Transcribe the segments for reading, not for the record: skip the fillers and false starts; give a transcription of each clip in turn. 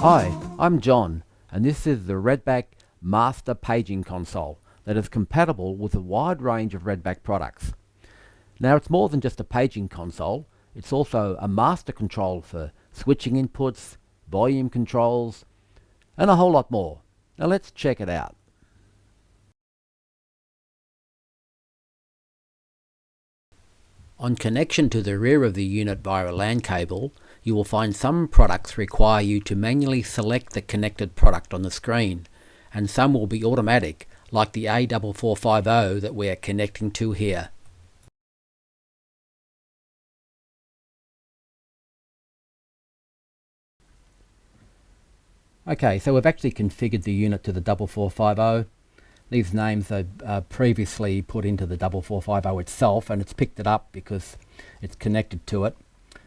Hi, I'm John, and this is the Redback Master Paging Console that is compatible with a wide range of Redback products. Now, it's more than just a paging console, it's also a master control for switching inputs, volume controls, and a whole lot more. Now let's check it out. On connection to the rear of the unit via a LAN cable, you will find some products require you to manually select the connected product on the screen, and some will be automatic, like the A4450 that we are connecting to here. Okay, so we've actually configured the unit to the 4450. These names are previously put into the 4450 itself, and it's picked it up because it's connected to it.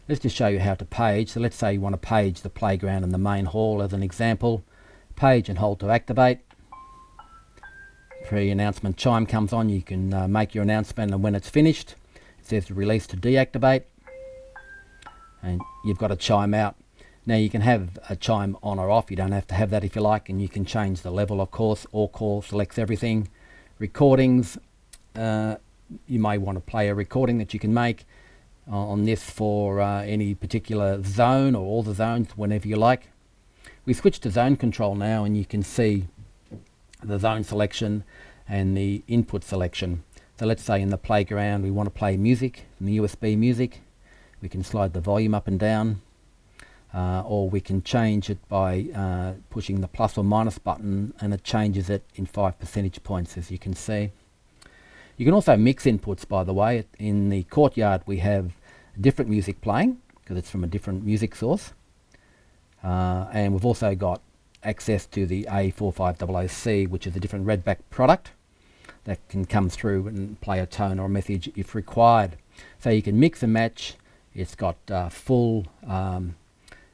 Let's just show you how to page. So let's say you want to page the playground and the main hall as an example. Page and hold to activate. Pre-announcement chime comes on, you can make your announcement, and when it's finished it says release to deactivate, and you've got a chime out. Now you can have a chime on or off, you don't have to have that if you like, and you can change the level, of course. All call selects everything. Recordings, you may want to play a recording that you can make on this for any particular zone or all the zones, whenever you like. We switch to zone control now, and you can see the zone selection and the input selection. So let's say in the playground we want to play music, from the USB music. We can slide the volume up and down. Or we can change it by pushing the plus or minus button, and it changes it in 5 percentage points, as you can see. You can also mix inputs, by the way. In the courtyard we have different music playing because it's from a different music source, and we've also got access to the A4500C, which is a different Redback product that can come through and play a tone or a message if required. So you can mix and match. It's got full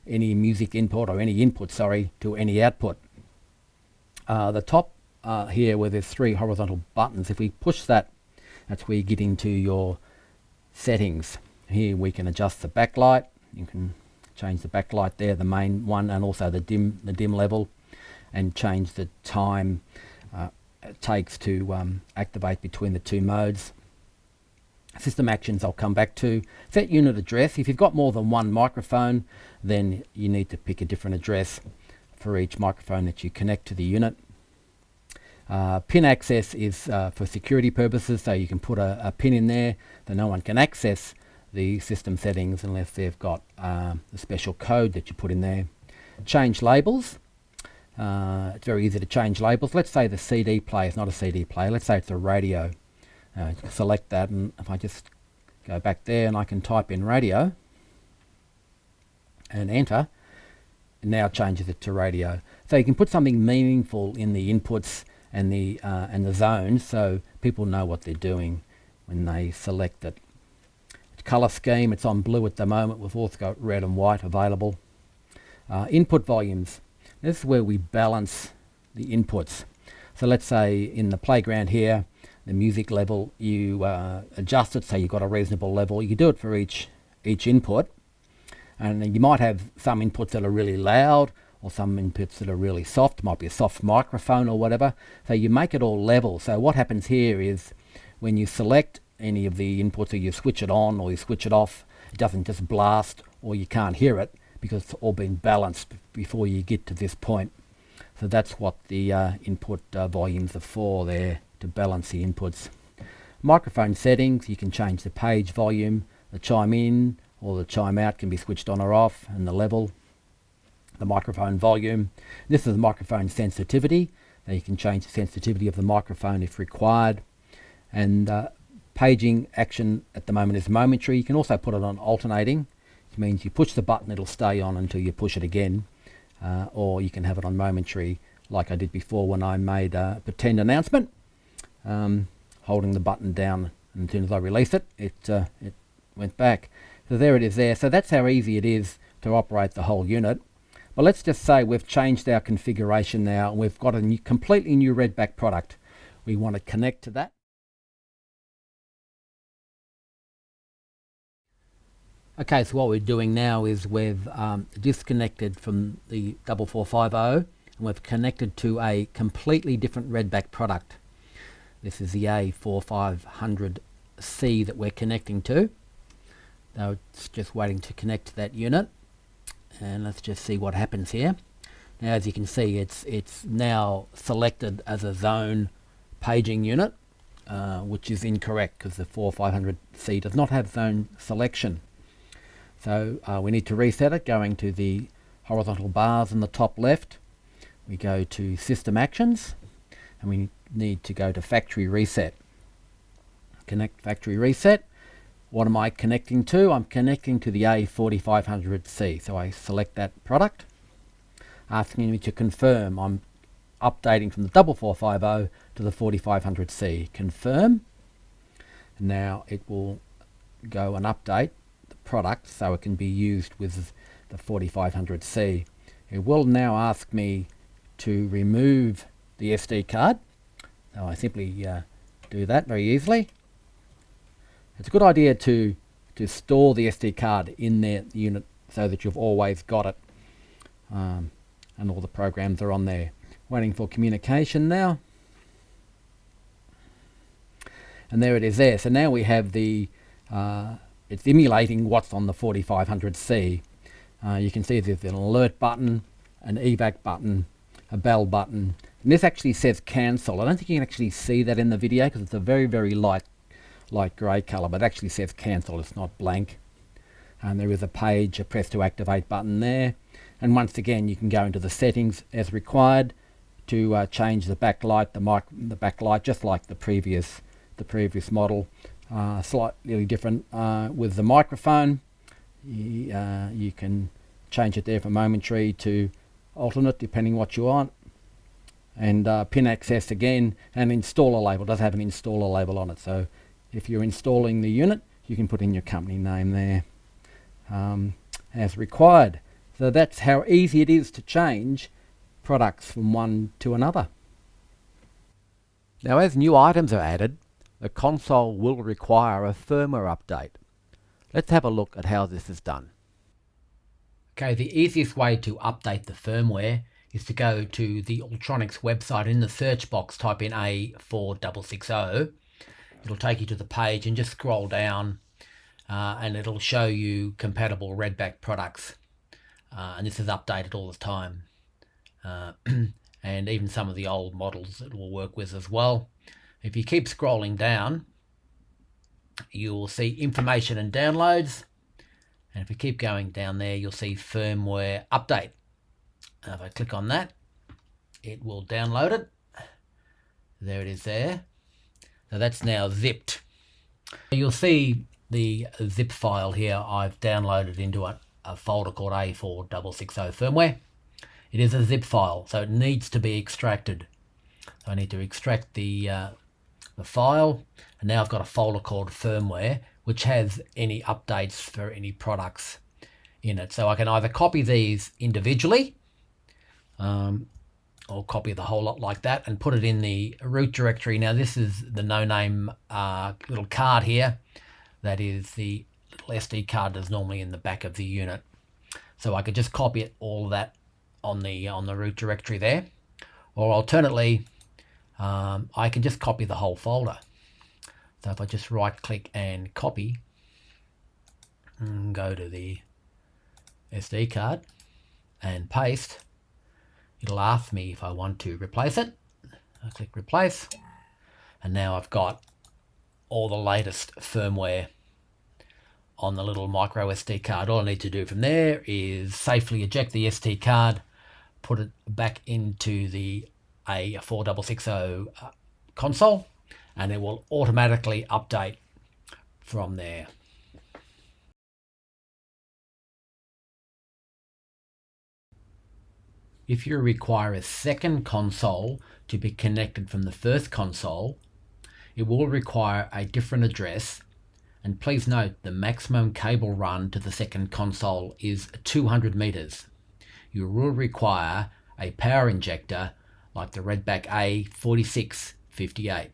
any music input, or any input, sorry, to any output. The top here where there's 3 horizontal buttons, if we push that, that's where you get into your settings. Here we can adjust the backlight. You can change the backlight there, the main one, and also the dim level, and change the time it takes to activate between the 2 modes. System actions I'll come back to. Set unit address. If you've got more than one microphone, then you need to pick a different address for each microphone that you connect to the unit. Pin access is for security purposes, so you can put a pin in there that no one can access the system settings unless they've got a special code that you put in there. Change labels. It's very easy to change labels. Let's say the CD player is not a CD player. Let's say it's a radio. Select that, and if I just go back there and I can type in radio and enter, it now changes it to radio. So you can put something meaningful in the inputs and the zones, so people know what they're doing when they select it. Color scheme, it's on blue at the moment. We've also got red and white available. Input volumes. This is where we balance the inputs. So let's say in the playground here, the music level, you adjust it so you've got a reasonable level. You can do it for each input, and you might have some inputs that are really loud, or some inputs that are really soft. It might be a soft microphone or whatever. So you make it all level. So what happens here is when you select any of the inputs, or you switch it on or you switch it off, it doesn't just blast or you can't hear it, because it's all been balanced before you get to this point. So that's what the input volumes are for there, to balance the inputs. Microphone settings, you can change the page volume, the chime in or the chime out can be switched on or off, and the level. The microphone volume. This is the microphone sensitivity. Now you can change the sensitivity of the microphone if required. And paging action at the moment is momentary. You can also put it on alternating, which means you push the button, it'll stay on until you push it again. Or you can have it on momentary, like I did before when I made a pretend announcement. Holding the button down, and as soon as I release it, it went back. So there it is there. So that's how easy it is to operate the whole unit. But let's just say we've changed our configuration now, and we've got a completely new Redback product. We want to connect to that. Okay, so what we're doing now is we've disconnected from the 4450 and we've connected to a completely different Redback product. This is the A4500C that we're connecting to. Now it's just waiting to connect to that unit, and let's just see what happens here. Now as you can see, it's now selected as a zone paging unit, which is incorrect because the 4500C does not have zone selection. So we need to reset it, going to the horizontal bars in the top left. We go to System Actions, and we need to go to Factory Reset. Connect Factory Reset. What am I connecting to? I'm connecting to the A4500C. So I select that product, asking me to confirm. I'm updating from the 4450 to the 4500C. Confirm. Now it will go and update the product so it can be used with the 4500C. It will now ask me to remove the SD card. So I simply do that very easily. It's a good idea to store the SD card in the unit so that you've always got it, and all the programs are on there. Waiting for communication now, and there it is there. So now we have the it's emulating what's on the 4500C. You can see there's an alert button, an evac button, a bell button, and this actually says cancel. I don't think you can actually see that in the video because it's a very, very light grey colour, but it actually says cancel. It's not blank. And there is a page, a press to activate button there, and once again you can go into the settings as required to change the backlight, the backlight, just like the previous model. Slightly different with the microphone. You can change it there from momentary to alternate depending what you want. And pin access again, and installer label. It does have an installer label on it, so if you're installing the unit you can put in your company name there as required. So that's how easy it is to change products from one to another. Now as new items are added, the console will require a firmware update. Let's have a look at how this is done. Okay, the easiest way to update the firmware is to go to the Ultronics website. In the search box type in A4660. It'll take you to the page and just scroll down and it'll show you compatible Redback products. And this is updated all the time. And even some of the old models it will work with as well. If you keep scrolling down, you'll see information and downloads. And if you keep going down there, you'll see firmware update. And if I click on that, it will download it. There it is there. So that's now zipped. You'll see the zip file here I've downloaded into a folder called A4660 firmware. It is a zip file, so it needs to be extracted. So I need to extract the file, and now I've got a folder called firmware, which has any updates for any products in it. So I can either copy these individually, or copy the whole lot like that and put it in the root directory. Now this is the no-name little card here. That is the little SD card that's normally in the back of the unit. So I could just copy it, all of that on the root directory there. Or alternately, I can just copy the whole folder. So if I just right click and copy, and go to the SD card and paste, it'll ask me if I want to replace it. I click replace, and now I've got all the latest firmware on the little micro SD card. All I need to do from there is safely eject the SD card, put it back into the A4660 console, and it will automatically update from there. If you require a second console to be connected from the first console, it will require a different address, and please note the maximum cable run to the second console is 200 meters. You will require a power injector like the Redback A4658.